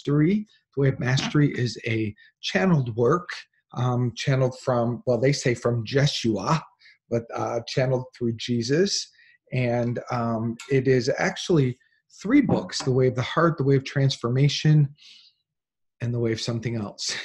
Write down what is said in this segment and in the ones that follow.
Mastery. The Way of Mastery is a channeled work, channeled from, well, they say from Jeshua, but channeled through Jesus. And it is actually 3 books: The Way of the Heart, The Way of Transformation, and The Way of something else.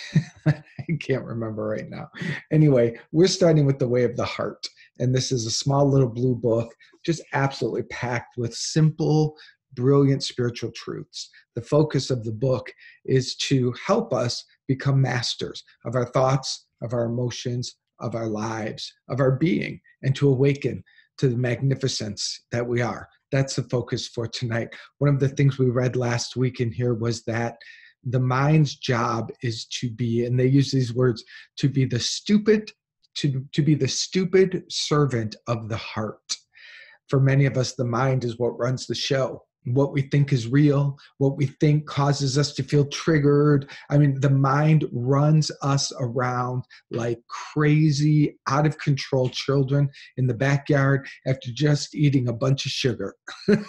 I can't remember right now. Anyway, we're starting with The Way of the Heart. And this is a small little blue book, just absolutely packed with simple, brilliant spiritual truths. The focus of the book is to help us become masters of our thoughts, of our emotions, of our lives, of our being, and to awaken to the magnificence that we are. That's the focus for tonight. One of the things we read last week in here was that the mind's job is to be, and they use these words, to be the stupid, to be the stupid servant of the heart. For many of us, the mind is what runs the show. What we think is real, what we think causes us to feel triggered. I mean, the mind runs us around like crazy, out of control children in the backyard after just eating a bunch of sugar.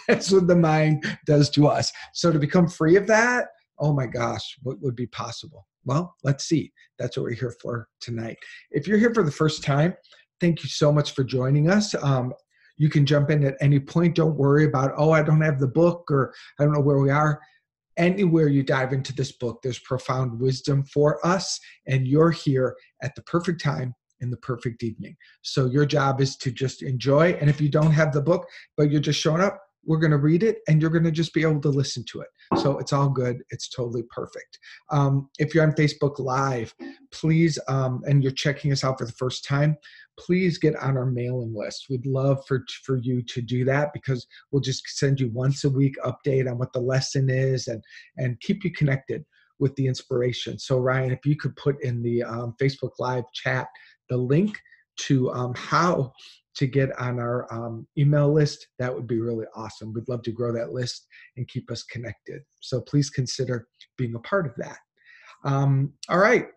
That's what the mind does to us. So to become free of that, oh my gosh, what would be possible? Well, let's see. That's what we're here for tonight. If you're here for the first time, thank you so much for joining us. You can jump in at any point. Don't worry about, oh, I don't have the book, or I don't know where we are. Anywhere you dive into this book, there's profound wisdom for us, and you're here at the perfect time in the perfect evening. So your job is to just enjoy. And if you don't have the book, but you're just showing up, we're going to read it, and you're going to just be able to listen to it. So it's all good. It's totally perfect. If you're on Facebook Live, please, and you're checking us out for the first time, please get on our mailing list. We'd love for you to do that, because we'll just send you once a week update on what the lesson is, and keep you connected with the inspiration. So Ryan, if you could put in the Facebook Live chat the link to how to get on our email list, that would be really awesome. We'd love to grow that list and keep us connected. So please consider being a part of that. All right,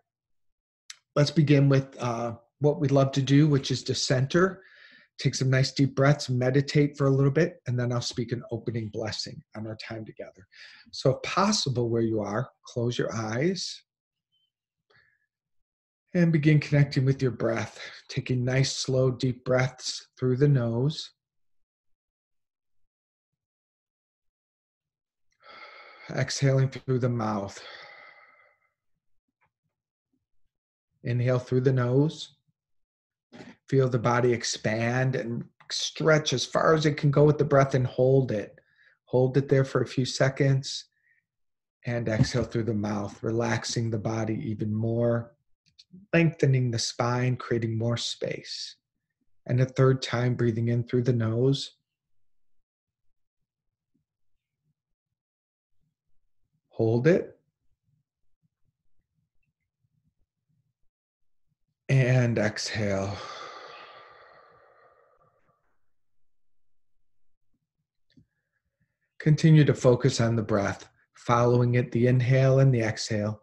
let's begin with what we love to do, which is to center. Take some nice deep breaths, meditate for a little bit, and then I'll speak an opening blessing on our time together. So if possible, where you are, close your eyes and begin connecting with your breath, taking nice, slow, deep breaths through the nose. Exhaling through the mouth. Inhale through the nose. Feel the body expand and stretch as far as it can go with the breath, and hold it. Hold it there for a few seconds, and exhale through the mouth, relaxing the body even more, lengthening the spine, creating more space. And a third time, breathing in through the nose. Hold it. And exhale. Continue to focus on the breath, following it, the inhale and the exhale,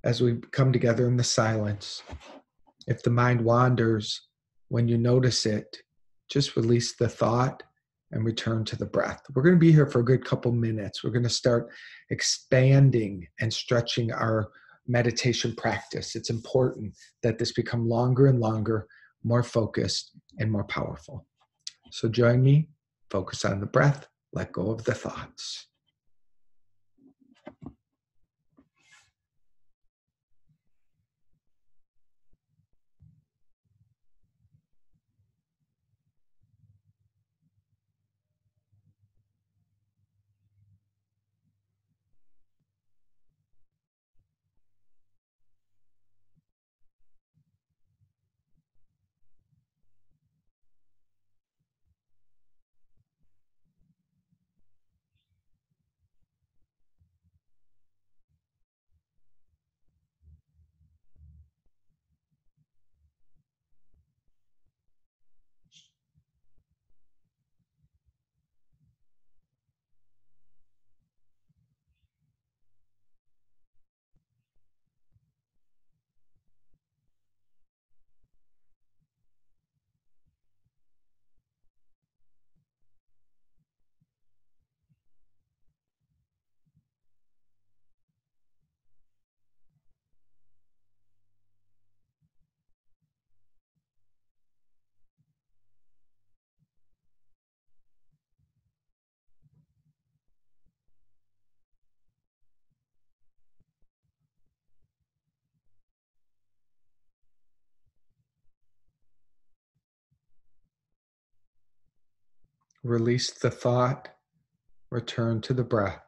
as we come together in the silence. If the mind wanders, when you notice it, just release the thought and return to the breath. We're going to be here for a good couple minutes. We're going to start expanding and stretching our meditation practice. It's important that this become longer and longer, more focused and more powerful. So join me, focus on the breath, let go of the thoughts. Release the thought. Return to the breath.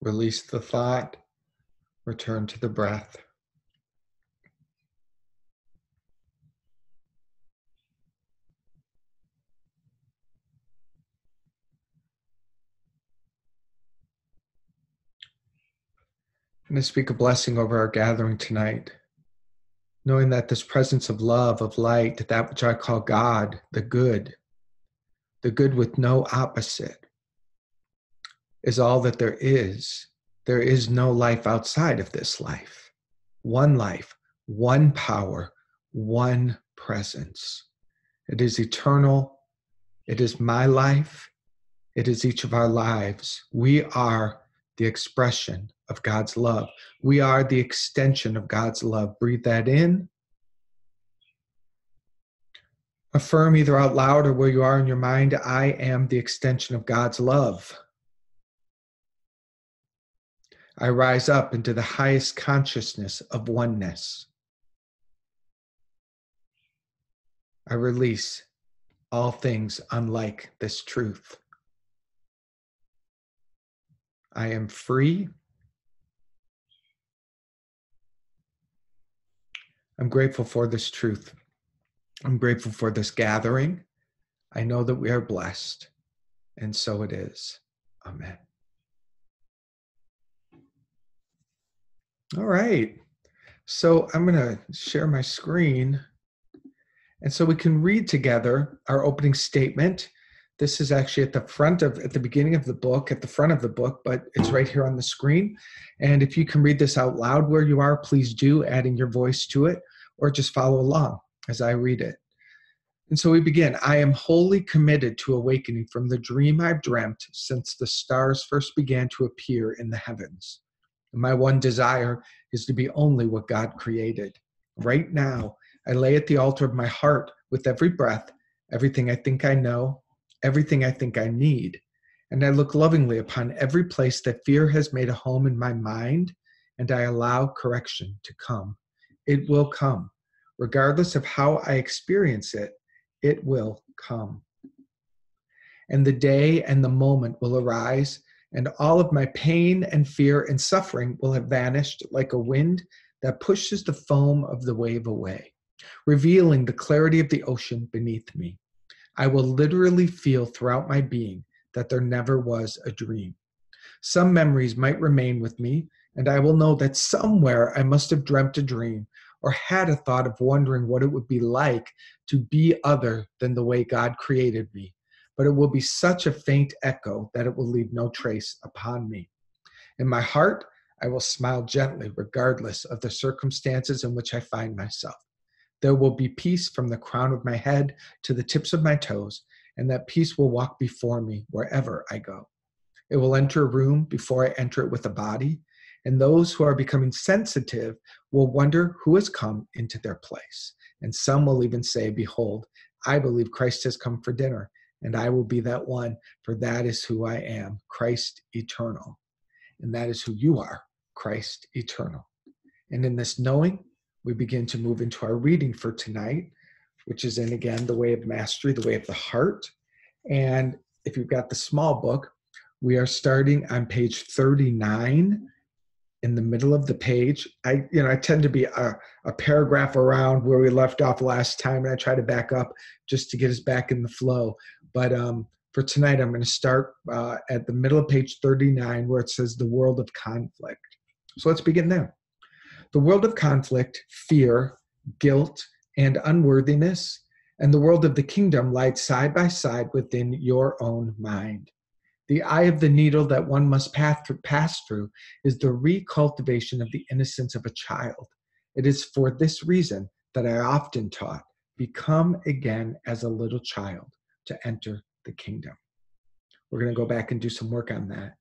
Release the thought. Return to the breath. I'm going to speak a blessing over our gathering tonight, knowing that this presence of love, of light, that which I call God, the good with no opposite, is all that there is. There is no life outside of this life. One life, one power, one presence. It is eternal. It is my life. It is each of our lives. We are the expression of God's love. We are the extension of God's love. Breathe that in. Affirm either out loud or where you are in your mind, I am the extension of God's love. I rise up into the highest consciousness of oneness. I release all things unlike this truth. I am free. I'm grateful for this truth. I'm grateful for this gathering. I know that we are blessed, and so it is. Amen. All right. So I'm going to share my screen, and so we can read together our opening statement. This is actually at the beginning of the book, at the front of the book, but it's right here on the screen. And if you can read this out loud where you are, please do, adding your voice to it, or just follow along as I read it. And so we begin. I am wholly committed to awakening from the dream I've dreamt since the stars first began to appear in the heavens. And my one desire is to be only what God created. Right now, I lay at the altar of my heart with every breath, everything I think I know, everything I think I need. And I look lovingly upon every place that fear has made a home in my mind, and I allow correction to come. It will come. Regardless of how I experience it, it will come. And the day and the moment will arise, and all of my pain and fear and suffering will have vanished like a wind that pushes the foam of the wave away, revealing the clarity of the ocean beneath me. I will literally feel throughout my being that there never was a dream. Some memories might remain with me, and I will know that somewhere I must have dreamt a dream or had a thought of wondering what it would be like to be other than the way God created me. But it will be such a faint echo that it will leave no trace upon me. In my heart, I will smile gently regardless of the circumstances in which I find myself. There will be peace from the crown of my head to the tips of my toes, and that peace will walk before me wherever I go. It will enter a room before I enter it with a body, and those who are becoming sensitive will wonder who has come into their place. And some will even say, behold, I believe Christ has come for dinner, and I will be that one, for that is who I am, Christ eternal. And that is who you are, Christ eternal. And in this knowing, we begin to move into our reading for tonight, which is in, again, the way of mastery, the way of the heart. And if you've got the small book, we are starting on page 39 in the middle of the page. I tend to be a paragraph around where we left off last time, and I try to back up just to get us back in the flow. But for tonight, I'm going to start at the middle of page 39 where it says the world of conflict. So let's begin there. The world of conflict, fear, guilt, and unworthiness, and the world of the kingdom lie side by side within your own mind. The eye of the needle that one must pass through is the recultivation of the innocence of a child. It is for this reason that I often taught, become again as a little child to enter the kingdom. We're going to go back and do some work on that.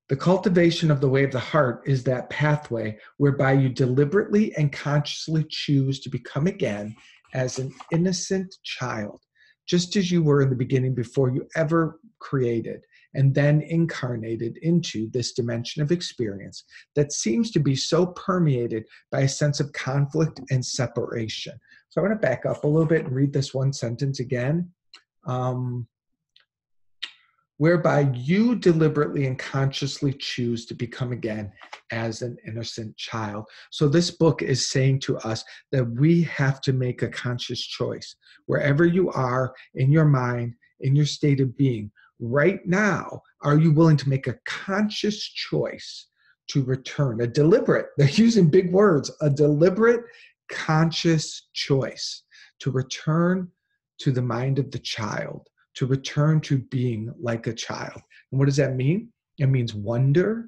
The cultivation of the way of the heart is that pathway whereby you deliberately and consciously choose to become again as an innocent child, just as you were in the beginning before you ever created and then incarnated into this dimension of experience that seems to be so permeated by a sense of conflict and separation. So I want to back up a little bit and read this one sentence again. Whereby you deliberately and consciously choose to become again as an innocent child. So this book is saying to us that we have to make a conscious choice. Wherever you are in your mind, in your state of being, right now, are you willing to make a conscious choice to return? A deliberate, they're using big words, a deliberate, conscious choice to return to the mind of the child, to return to being like a child. And what does that mean? It means wonder.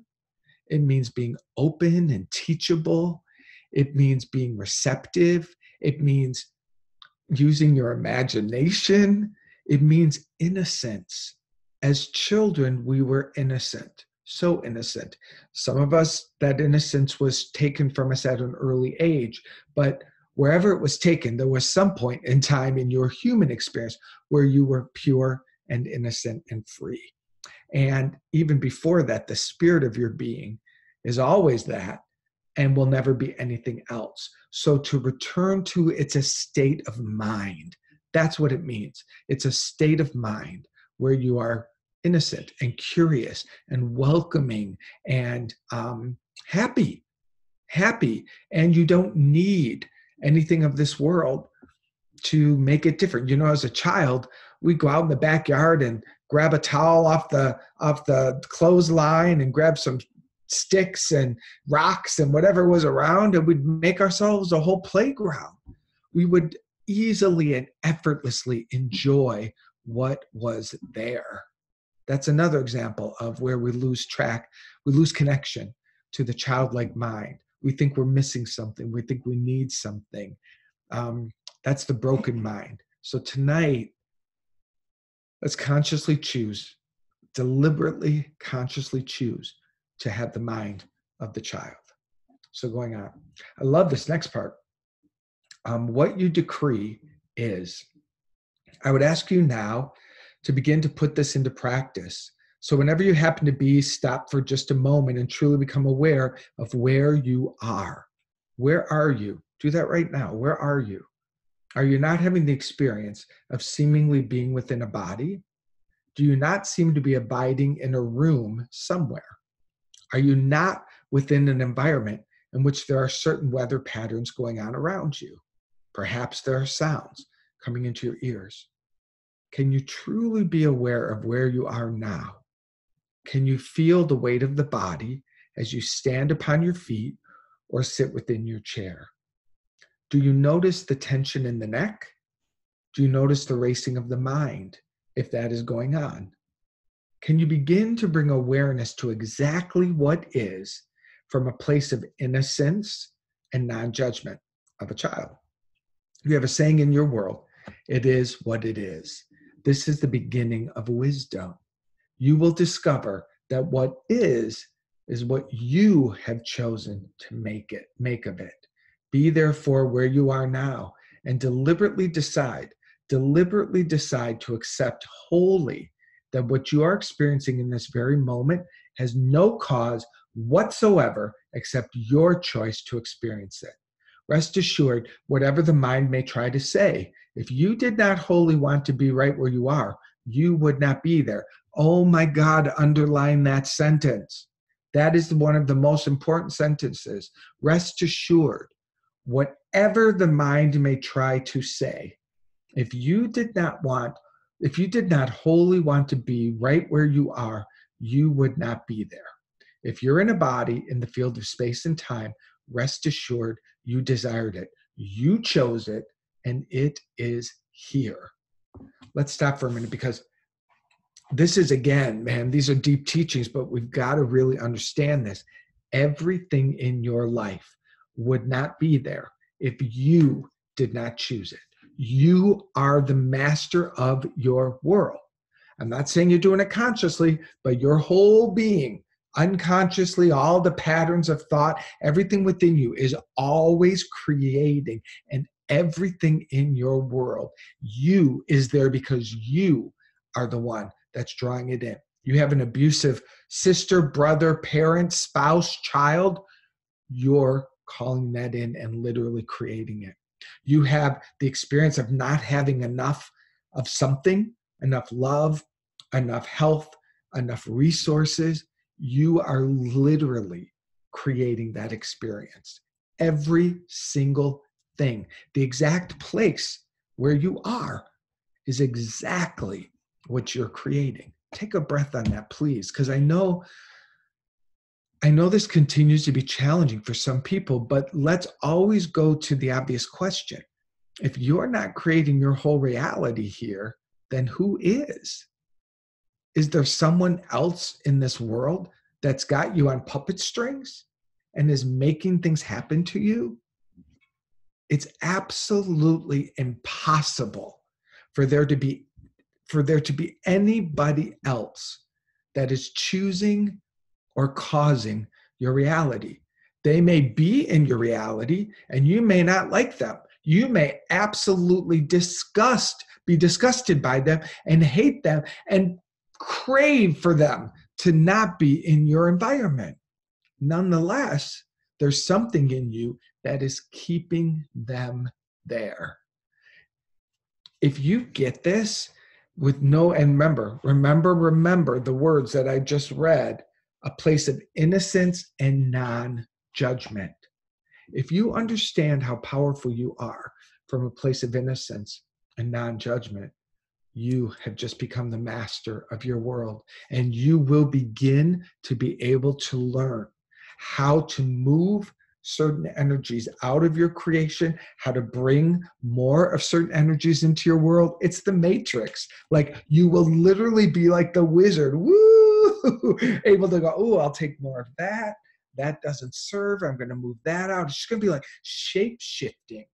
It means being open and teachable. It means being receptive. It means using your imagination. It means innocence. As children, we were innocent, so innocent. Some of us, that innocence was taken from us at an early age, but wherever it was taken, there was some point in time in your human experience where you were pure and innocent and free. And even before that, the spirit of your being is always that and will never be anything else. So to return to, it's a state of mind. That's what it means. It's a state of mind where you are innocent and curious and welcoming and happy, and you don't need anything of this world to make it different. You know, as a child, we go out in the backyard and grab a towel off the clothesline and grab some sticks and rocks and whatever was around, and we'd make ourselves a whole playground. We would easily and effortlessly enjoy what was there. That's another example of where we lose track, we lose connection to the childlike mind. We think we're missing something. We think we need something. That's the broken mind. So tonight, let's consciously choose, deliberately, consciously choose to have the mind of the child. So going on. I love this next part. What you decree is. I would ask you now to begin to put this into practice. So whenever you happen to be, stop for just a moment and truly become aware of where you are. Where are you? Do that right now. Where are you? Are you not having the experience of seemingly being within a body? Do you not seem to be abiding in a room somewhere? Are you not within an environment in which there are certain weather patterns going on around you? Perhaps there are sounds coming into your ears. Can you truly be aware of where you are now? Can you feel the weight of the body as you stand upon your feet or sit within your chair? Do you notice the tension in the neck? Do you notice the racing of the mind, if that is going on? Can you begin to bring awareness to exactly what is from a place of innocence and non-judgment of a child? You have a saying in your world, it is what it is. This is the beginning of wisdom. You will discover that what is what you have chosen to make of it. Be therefore where you are now and deliberately decide to accept wholly that what you are experiencing in this very moment has no cause whatsoever except your choice to experience it. Rest assured, whatever the mind may try to say, if you did not wholly want to be right where you are, you would not be there. Oh my God, underline that sentence. That is one of the most important sentences. Rest assured, whatever the mind may try to say, if you did not wholly want to be right where you are, you would not be there. If you're in a body in the field of space and time, rest assured you desired it. You chose it, and it is here. Let's stop for a minute because this is, again, man, these are deep teachings, but we've got to really understand this. Everything in your life would not be there if you did not choose it. You are the master of your world. I'm not saying you're doing it consciously, but your whole being, unconsciously, all the patterns of thought, everything within you is always creating, and everything in your world, you is there because you are the one that's drawing it in. You have an abusive sister, brother, parent, spouse, child, you're calling that in and literally creating it. You have the experience of not having enough of something, enough love, enough health, enough resources. You are literally creating that experience. Every single thing, the exact place where you are is exactly what you're creating. Take a breath on that, please, because I know this continues to be challenging for some people, but let's always go to the obvious question. If you're not creating your whole reality here, then who is? Is there someone else in this world that's got you on puppet strings and is making things happen to you? It's absolutely impossible for there to be anybody else that is choosing or causing your reality. They may be in your reality and you may not like them. You may absolutely be disgusted by them and hate them and crave for them to not be in your environment. Nonetheless, there's something in you that is keeping them there. If you get this and remember the words that I just read, a place of innocence and non-judgment. If you understand how powerful you are from a place of innocence and non-judgment, you have just become the master of your world, and you will begin to be able to learn how to move certain energies out of your creation, how to bring more of certain energies into your world. It's the matrix. Like, you will literally be like the wizard, woo, able to go, oh, I'll take more of that. That doesn't serve. I'm going to move that out. It's just going to be like shape shifting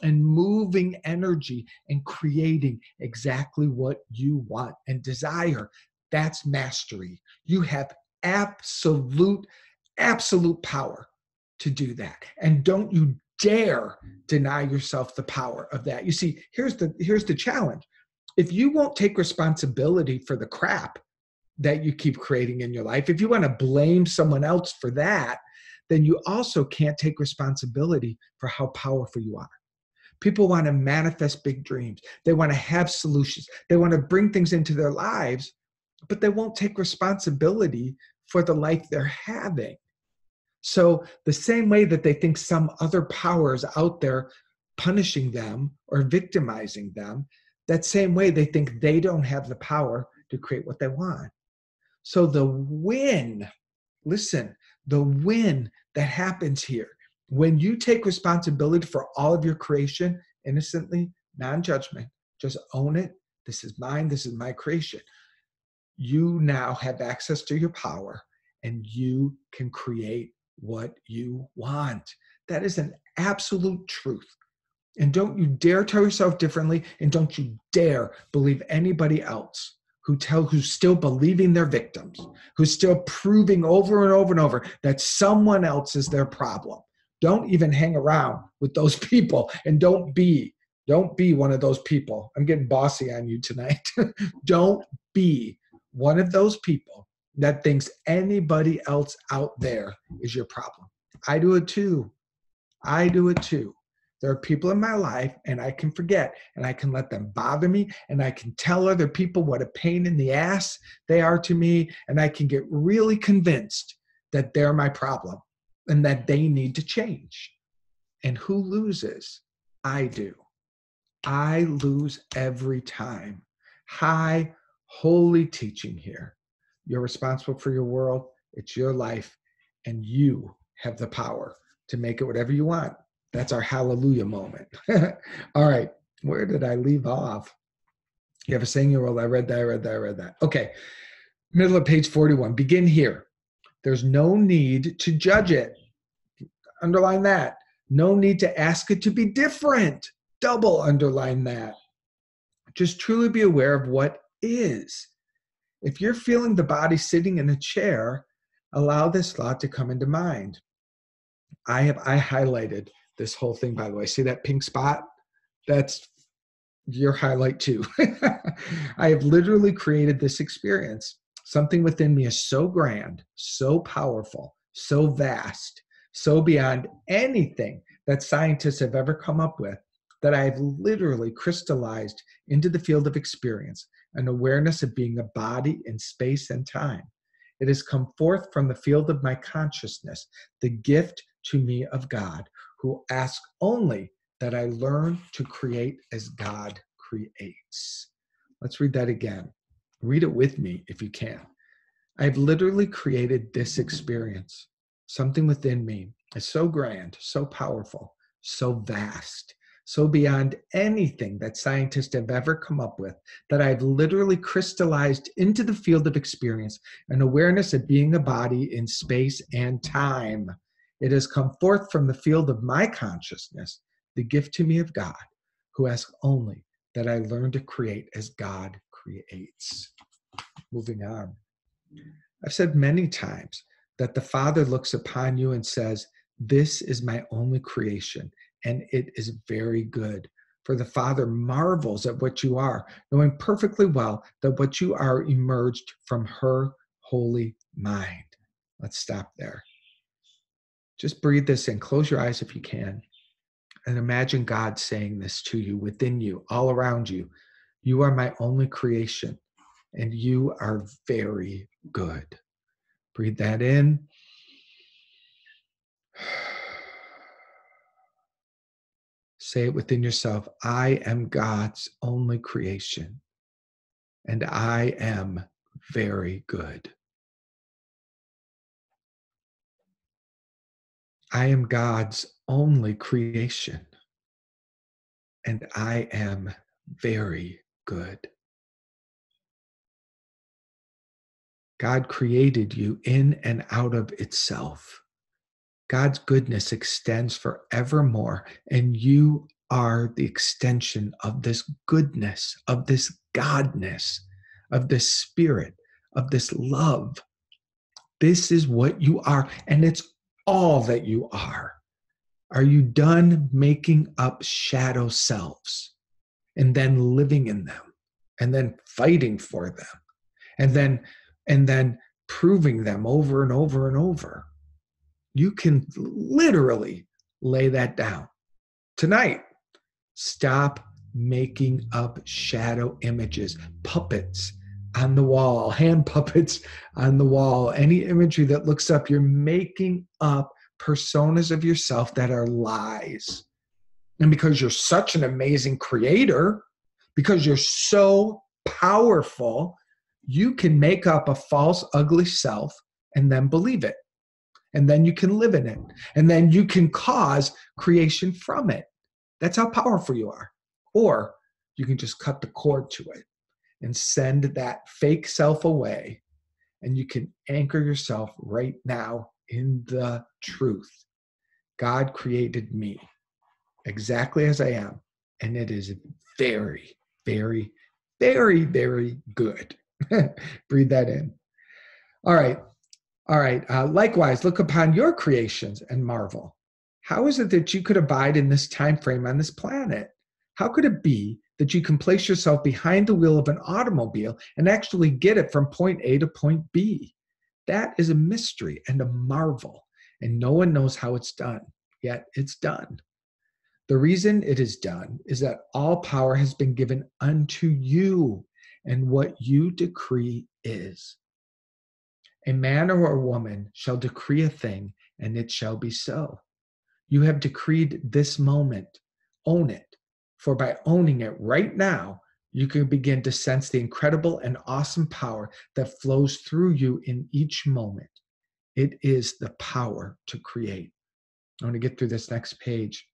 and moving energy and creating exactly what you want and desire. That's mastery. You have absolute power to do that. And don't you dare deny yourself the power of that. You see, here's the challenge. If you won't take responsibility for the crap that you keep creating in your life, if you want to blame someone else for that, then you also can't take responsibility for how powerful you are. People want to manifest big dreams. They want to have solutions. They want to bring things into their lives, but they won't take responsibility for the life they're having. So the same way that they think some other power is out there punishing them or victimizing them, that same way they think they don't have the power to create what they want. So the win that happens here, when you take responsibility for all of your creation innocently, non-judgment, just own it. This is mine. This is my creation. You now have access to your power and you can create what you want. That is an absolute truth. And don't you dare tell yourself differently, and don't you dare believe anybody else who's still believing they're victims, who's still proving over and over and over that someone else is their problem. Don't even hang around with those people, and don't be one of those people. I'm getting bossy on you tonight. Don't be one of those people that thinks anybody else out there is your problem. I do it too. There are people in my life, and I can forget, and I can let them bother me, and I can tell other people what a pain in the ass they are to me, and I can get really convinced that they're my problem and that they need to change. And who loses? I do. I lose every time. High, holy teaching here. You're responsible for your world. It's your life, and you have the power to make it whatever you want. That's our hallelujah moment. All right. Where did I leave off? You have a saying in your world. I read that. Okay. Middle of page 41. Begin here. There's no need to judge it. Underline that. No need to ask it to be different. Double underline that. Just truly be aware of what is. If you're feeling the body sitting in a chair, allow this thought to come into mind. I highlighted this whole thing, by the way. See that pink spot? That's your highlight too. I have literally created this experience. Something within me is so grand, so powerful, so vast, so beyond anything that scientists have ever come up with, that I have literally crystallized into the field of experience an awareness of being a body in space and time. It has come forth from the field of my consciousness, the gift to me of God, who asks only that I learn to create as God creates. Let's read that again. Read it with me if you can. I've literally created this experience. Something within me is so grand, so powerful, so vast, so beyond anything that scientists have ever come up with, that I've literally crystallized into the field of experience an awareness of being a body in space and time. It has come forth from the field of my consciousness, the gift to me of God, who asks only that I learn to create as God creates. Moving on. I've said many times that the Father looks upon you and says, "This is my only creation, and it is very good." For the Father marvels at what you are, knowing perfectly well that what you are emerged from her holy mind. Let's stop there. Just breathe this in. Close your eyes if you can. And imagine God saying this to you, within you, all around you. You are my only creation, and you are very good. Breathe that in. Say it within yourself. I am God's only creation, and I am very good. I am God's only creation, and I am very good. God created you in and out of itself. God's goodness extends forevermore, and you are the extension of this goodness, of this godness, of this spirit, of this love. This is what you are, and it's all that you are. Are you done making up shadow selves and then living in them and then fighting for them and then proving them over and over and over? You can literally lay that down tonight. Stop making up shadow images, puppets on the wall, hand puppets on the wall, any imagery that looks up. You're making up personas of yourself that are lies. And because you're such an amazing creator, because you're so powerful, you can make up a false, ugly self and then believe it. And then you can live in it. And then you can cause creation from it. That's how powerful you are. Or you can just cut the cord to it and send that fake self away. And you can anchor yourself right now in the truth. God created me exactly as I am. And it is very, very, very, very good. Breathe that in. All right. Likewise, look upon your creations and marvel. How is it that you could abide in this time frame on this planet? How could it be that you can place yourself behind the wheel of an automobile and actually get it from point A to point B? That is a mystery and a marvel, and no one knows how it's done, yet it's done. The reason it is done is that all power has been given unto you, and what you decree is. A man or a woman shall decree a thing, and it shall be so. You have decreed this moment. Own it. For by owning it right now, you can begin to sense the incredible and awesome power that flows through you in each moment. It is the power to create. I want to get through this next page.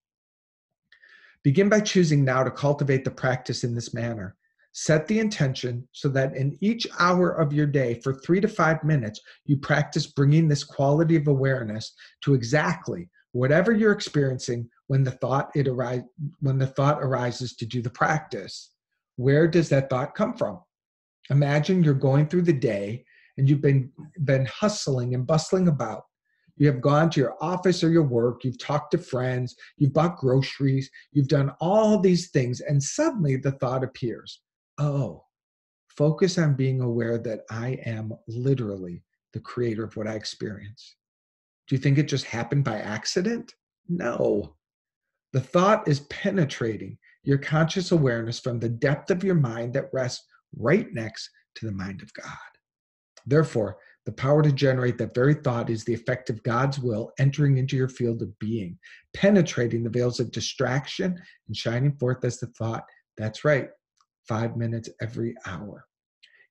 Begin by choosing now to cultivate the practice in this manner. Set the intention so that in each hour of your day for 3 to 5 minutes, you practice bringing this quality of awareness to exactly whatever you're experiencing when the thought arises to do the practice. Where does that thought come from? Imagine you're going through the day and you've been hustling and bustling about. You have gone to your office or your work, you've talked to friends, you've bought groceries, you've done all these things, and suddenly the thought appears, oh, focus on being aware that I am literally the creator of what I experience. Do you think it just happened by accident? No. The thought is penetrating your conscious awareness from the depth of your mind that rests right next to the mind of God. Therefore, the power to generate that very thought is the effect of God's will entering into your field of being, penetrating the veils of distraction and shining forth as the thought. That's right, 5 minutes every hour.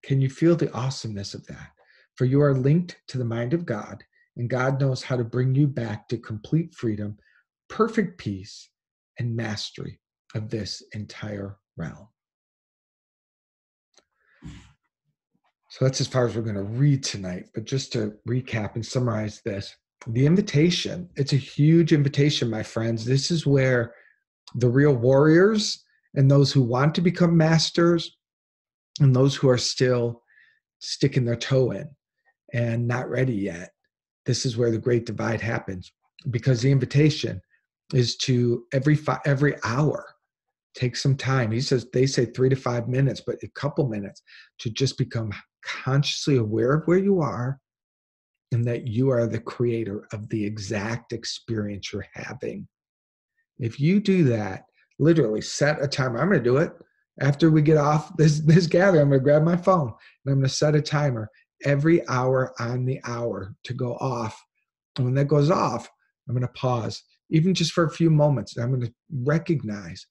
Can you feel the awesomeness of that? For you are linked to the mind of God, and God knows how to bring you back to complete freedom, perfect peace, and mastery of this entire realm. So that's as far as we're going to read tonight. But just to recap and summarize this, the invitation, it's a huge invitation, my friends. This is where the real warriors and those who want to become masters and those who are still sticking their toe in and not ready yet, this is where the great divide happens, because the invitation is to every hour, take some time. They say 3 to 5 minutes, but a couple minutes to just become consciously aware of where you are and that you are the creator of the exact experience you're having. If you do that, literally set a timer. I'm going to do it after we get off this gathering. I'm going to grab my phone and I'm going to set a timer every hour on the hour to go off. And when that goes off, I'm going to pause, even just for a few moments. I'm going to recognize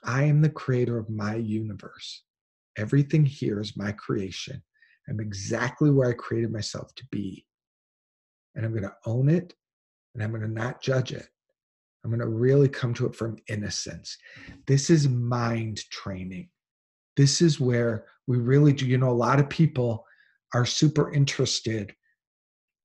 I am the creator of my universe. Everything here is my creation. I'm exactly where I created myself to be. And I'm going to own it, and I'm going to not judge it. I'm going to really come to it from innocence. This is mind training. This is where we really do. A lot of people are super interested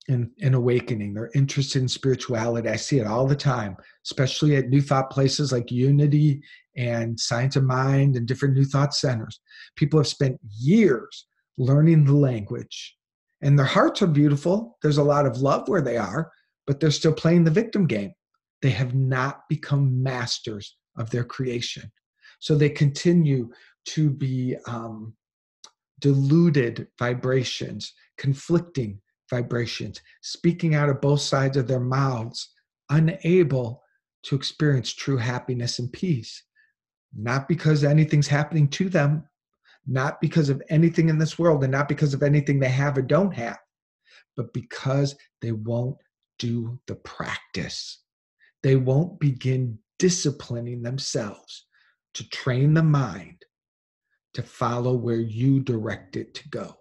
in awakening. They're interested in spirituality. I see it all the time, especially at New Thought places like Unity and Science of Mind and different New Thought centers. People have spent years learning the language, and their hearts are beautiful. There's a lot of love where they are, but they're still playing the victim game. They have not become masters of their creation. So they continue to be diluted vibrations, conflicting vibrations, speaking out of both sides of their mouths, unable to experience true happiness and peace. Not because anything's happening to them, not because of anything in this world, and not because of anything they have or don't have, but because they won't do the practice. They won't begin disciplining themselves to train the mind to follow where you direct it to go.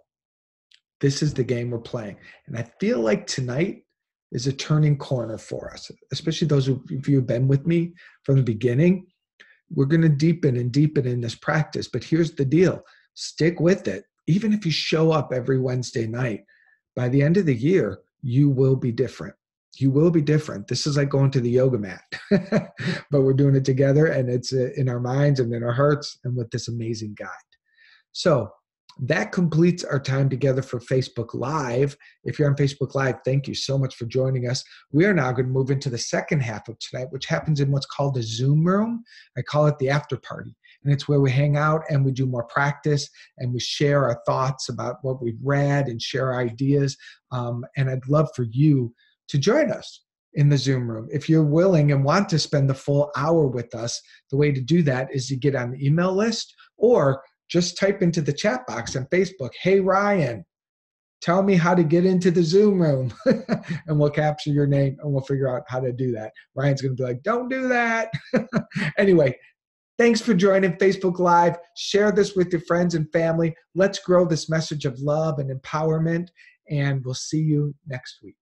This is the game we're playing. And I feel like tonight is a turning corner for us, especially those of you who've been with me from the beginning. We're going to deepen and deepen in this practice. But here's the deal. Stick with it. Even if you show up every Wednesday night, by the end of the year, you will be different. You will be different. This is like going to the yoga mat, but we're doing it together, and it's in our minds and in our hearts and with this amazing guide. So that completes our time together for Facebook Live. If you're on Facebook Live, thank you so much for joining us. We are now going to move into the second half of tonight, which happens in what's called the Zoom room. I call it the after party. And it's where we hang out and we do more practice and we share our thoughts about what we've read and share ideas. And I'd love for you to join us in the Zoom room. If you're willing and want to spend the full hour with us, the way to do that is to get on the email list or just type into the chat box on Facebook, "Hey, Ryan, tell me how to get into the Zoom room." And we'll capture your name and we'll figure out how to do that. Ryan's going to be like, "Don't do that." Anyway, thanks for joining Facebook Live. Share this with your friends and family. Let's grow this message of love and empowerment, and we'll see you next week.